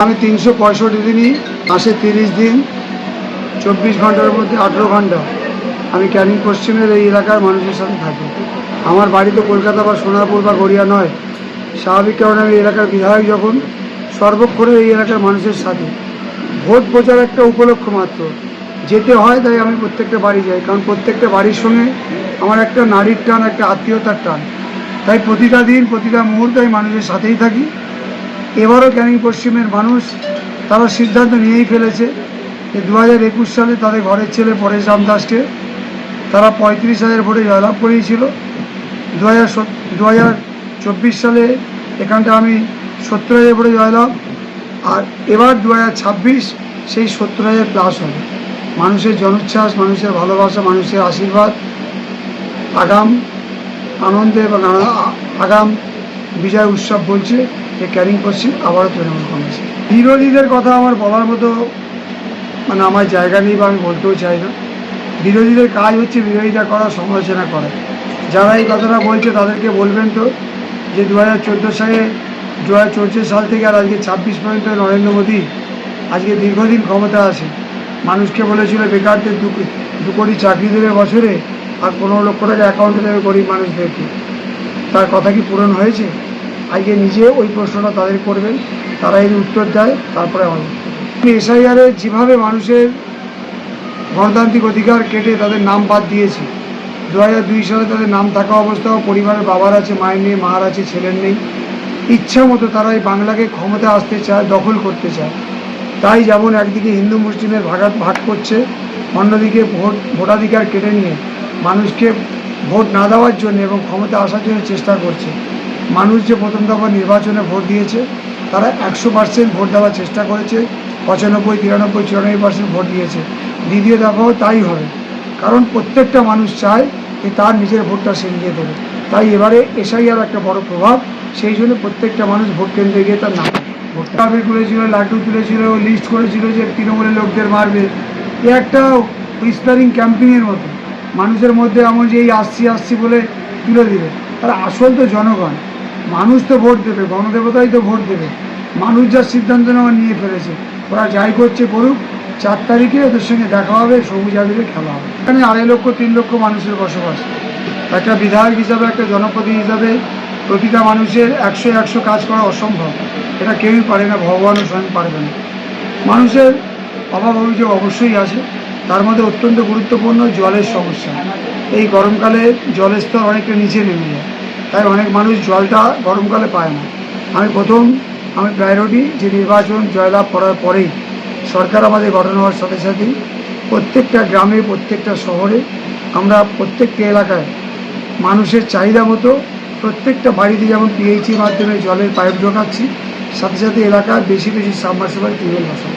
আমি 365 দিনই মাসে 30 দিন 24 ঘন্টার মধ্যে 18 ঘন্টা আমি ক্যানিং পশ্চিমের এই এলাকার মানুষের সাথে থাকি। আমার বাড়ি তো কলকাতা বা সোনারপুর বা গড়িয়া নয়। স্বাভাবিক কারণে আমি এলাকার বিধায়ক, যখন সর্বক্ষণে এই এলাকার মানুষের সাথে। ভোট প্রচার একটা উপলক্ষ মাত্র, যেতে হয়, তাই আমি প্রত্যেকটা বাড়ি যাই, কারণ প্রত্যেকটা বাড়ির সঙ্গে আমার একটা নারীর টান, একটা আত্মীয়তার টান। তাই প্রতিটা দিন, প্রতিটা মুহূর্তে আমি মানুষের সাথেই থাকি। এবারও ক্যানিং পশ্চিমের মানুষ তারা সিদ্ধান্ত নিয়েই ফেলেছে যে 2021 সালে তাদের ঘরের ছেলে পরেশ রাম দাসকে তারা 35,000 ভোটে জয়লাভ করিয়েছিল। 2024 সালে এখানটা আমি 70,000 ভোটে জয়লাভ, আর এবার 2026 সেই 70,000 প্লাস হবে। মানুষের জনোচ্ছ্বাস, মানুষের ভালোবাসা, মানুষের আশীর্বাদ আগাম আনন্দে এবং আগাম বিজয় উৎসব বলছে যে ক্যানিং পশ্চিম আবারও তৃণমূল কংগ্রেস। বিরোধীদের কথা আমার বলার মতো আমার জায়গা নেই, বা আমি বলতেও চাই না। বিরোধীদের কাজ হচ্ছে বিরোধিতা করা, সমালোচনা করা। যারা এই কথাটা বলছে তাদেরকে বলবেন তো যে 2014 সাল থেকে আর আজকে 26 পর্যন্ত নরেন্দ্র মোদী আজকে দীর্ঘদিন ক্ষমতা আছে। মানুষকে বলেছিল বেকারদের 2 কোটি চাকরি দেবে বছরে, আর 15 লক্ষ টাকা অ্যাকাউন্টে দেবে গরিব মানুষদেরকে। তার কথা কি পূরণ হয়েছে? আজকে নিজে ওই প্রশ্নটা তাদের করবেন, তারা এই উত্তর দেয়, তারপরে আমাদের এসআইআরে যেভাবে মানুষের গণতান্ত্রিক অধিকার কেটে তাদের নাম বাদ দিয়েছে। 2002 সালে তাদের নাম থাকা অবস্থাও পরিবারের বাবার আছে, মায়ের নেই, মার আছে, ছেলের নেই। ইচ্ছা মতো তারা এই বাংলাকে ক্ষমতা আসতে চায়, দখল করতে চায়। তাই যেমন একদিকে হিন্দু মুসলিমের ভাগ করছে, অন্যদিকে ভোটাধিকার কেটে নিয়ে মানুষকে ভোট না দেওয়ার জন্য এবং ক্ষমতা আসার জন্য চেষ্টা করছে। মানুষ যে প্রথম দফা নির্বাচনে ভোট দিয়েছে, তারা 100% ভোট দেওয়ার চেষ্টা করেছে। 95, 93, 94% ভোট দিয়েছে। দ্বিতীয় দফাও তাই হবে, কারণ প্রত্যেকটা মানুষ চায় যে তার নিজের ভোটটা সে নিয়ে দেবে। তাই এবারে এসআইআর একটা বড় প্রভাব, সেই জন্য প্রত্যেকটা মানুষ ভোট কেন্দ্রে গিয়ে তার নাম ভোটটা তুলেছিল, লাড্ডু তুলেছিল, লিস্ট করেছিল যে তৃণমূলের লোকদের মারবে। এ একটা হুইসপারিং ক্যাম্পেইনের মতো, মানুষের মধ্যে এমন যে এই আসছি বলে তুলে দিবে। আর আসল তো জনগণ, মানুষ তো ভোট দেবে, গণদেবতাই তো ভোট দেবে। মানুষ যার সিদ্ধান্ত নেওয়া নিয়ে ফেলেছে, ওরা যাই করছে করুক। 4 তারিখে ওদের সঙ্গে দেখা হবে, সবুজ আবিরে খেলা হবে। এখানে 2.5 লক্ষ 3 লক্ষ মানুষের বসবাস। একটা বিধায়ক হিসাবে, একটা জনপ্রতিনিধি হিসাবে প্রতিটা মানুষের 100 কাজ করা অসম্ভব। এটা কেউই পারে না, ভগবানও স্বয়ং পারবে না। মানুষের অভাব অভিযোগ অবশ্যই আছে, তার মধ্যে অত্যন্ত গুরুত্বপূর্ণ জলের সমস্যা। এই গরমকালে জলের স্তর অনেকটা নিচে নেমে যায়, তাই অনেক মানুষ জলটা গরমকালে পায় না। আমি প্রায়োরিটি যে নির্বাচন জয়লাভ করার পরেই সরকার আমাদের গঠন হওয়ার সাথে সাথেই প্রত্যেকটা গ্রামে, প্রত্যেকটা শহরে, আমরা প্রত্যেকটা এলাকায় মানুষের চাহিদা মতো প্রত্যেকটা বাড়িতে যেমন পিএইচির মাধ্যমে জলের পাইপ ঢোকাচ্ছি, সাথে সাথে এলাকায় বেশি সাবমার্সিবল টিউবওয়েল বসাবো।